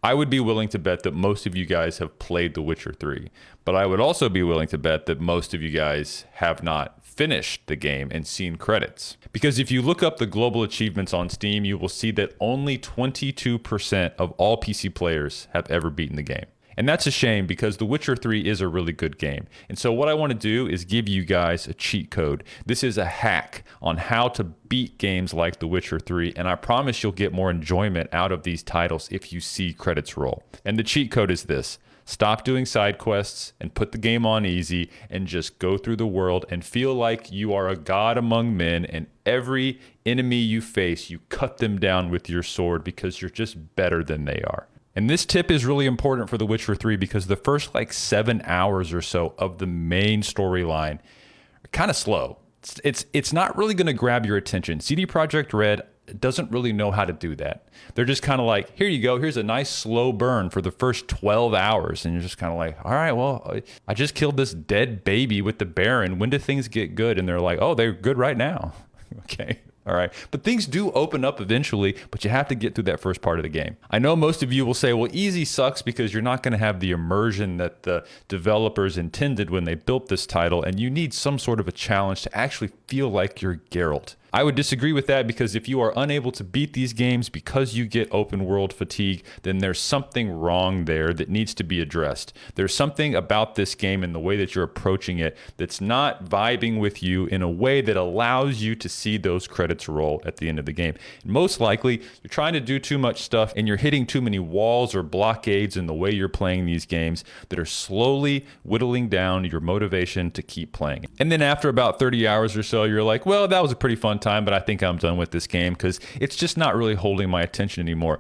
I would be willing to bet that most of you guys have played The Witcher 3, but I would also be willing to bet that most of you guys have not finished the game and seen credits. Because if you look up the global achievements on Steam, you will see that only 22% of all PC players have ever beaten the game. And that's a shame because The Witcher 3 is a really good game. And so what I want to do is give you guys a cheat code. This is a hack on how to beat games like The Witcher 3, and I promise you'll get more enjoyment out of these titles if you see credits roll. And the cheat code is this. Stop doing side quests and put the game on easy and just go through the world and feel like you are a god among men, and every enemy you face, you cut them down with your sword because you're just better than they are. And this tip is really important for The Witcher 3 because the first 7 hours or so of the main storyline are kind of slow. It's not really going to grab your attention. CD Projekt Red doesn't really know how to do that. They're just kind of like, here you go, here's a nice slow burn for the first 12 hours. And you're just kind of like, all right, well, I just killed this dead baby with the Baron. When do things get good? And they're like, oh, they're good right now. Okay. All right. But things do open up eventually, but you have to get through that first part of the game. I know most of you will say, well, easy sucks because you're not going to have the immersion that the developers intended when they built this title, and you need some sort of a challenge to actually feel like you're Geralt. I would disagree with that because if you are unable to beat these games because you get open world fatigue, then there's something wrong there that needs to be addressed. There's something about this game and the way that you're approaching it that's not vibing with you in a way that allows you to see those credits roll at the end of the game. And most likely, you're trying to do too much stuff and you're hitting too many walls or blockades in the way you're playing these games that are slowly whittling down your motivation to keep playing. And then after about 30 hours or so, you're like, well, that was a pretty fun time, but I think I'm done with this game because it's just not really holding my attention anymore.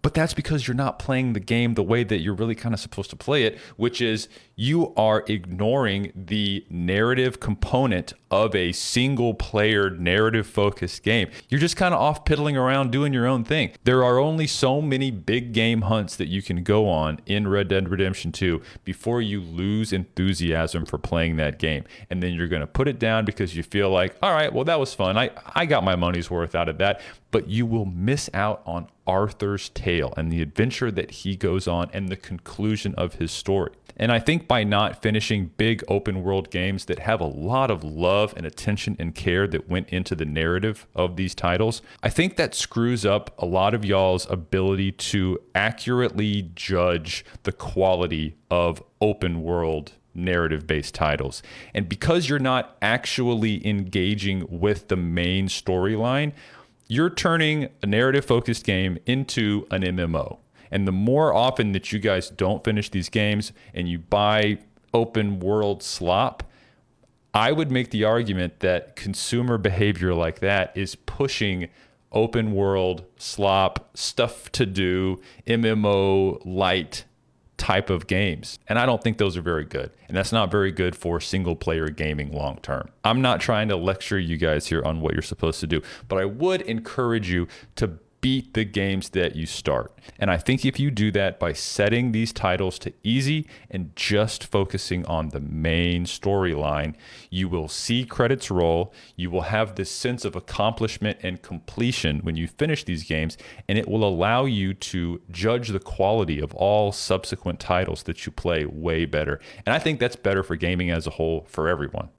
But that's because you're not playing the game the way that you're really kind of supposed to play it, which is you are ignoring the narrative component of a single player narrative focused game. You're just kind of off piddling around doing your own thing. There are only so many big game hunts that you can go on in Red Dead Redemption 2 before you lose enthusiasm for playing that game. And then you're going to put it down because you feel like, all right, well, that was fun. I got my money's worth out of that. But you will miss out on Arthur's tale and the adventure that he goes on and the conclusion of his story. And I think by not finishing big open world games that have a lot of love and attention and care that went into the narrative of these titles, I think that screws up a lot of y'all's ability to accurately judge the quality of open world narrative-based titles. And because you're not actually engaging with the main storyline, you're turning a narrative-focused game into an MMO. And the more often that you guys don't finish these games and you buy open world slop, I would make the argument that consumer behavior like that is pushing open world slop, stuff to do, MMO light type of games. And I don't think those are very good. And that's not very good for single player gaming long term. I'm not trying to lecture you guys here on what you're supposed to do, but I would encourage you to beat the games that you start. And I think if you do that by setting these titles to easy and just focusing on the main storyline, you will see credits roll, you will have this sense of accomplishment and completion when you finish these games, and it will allow you to judge the quality of all subsequent titles that you play way better. And I think that's better for gaming as a whole for everyone.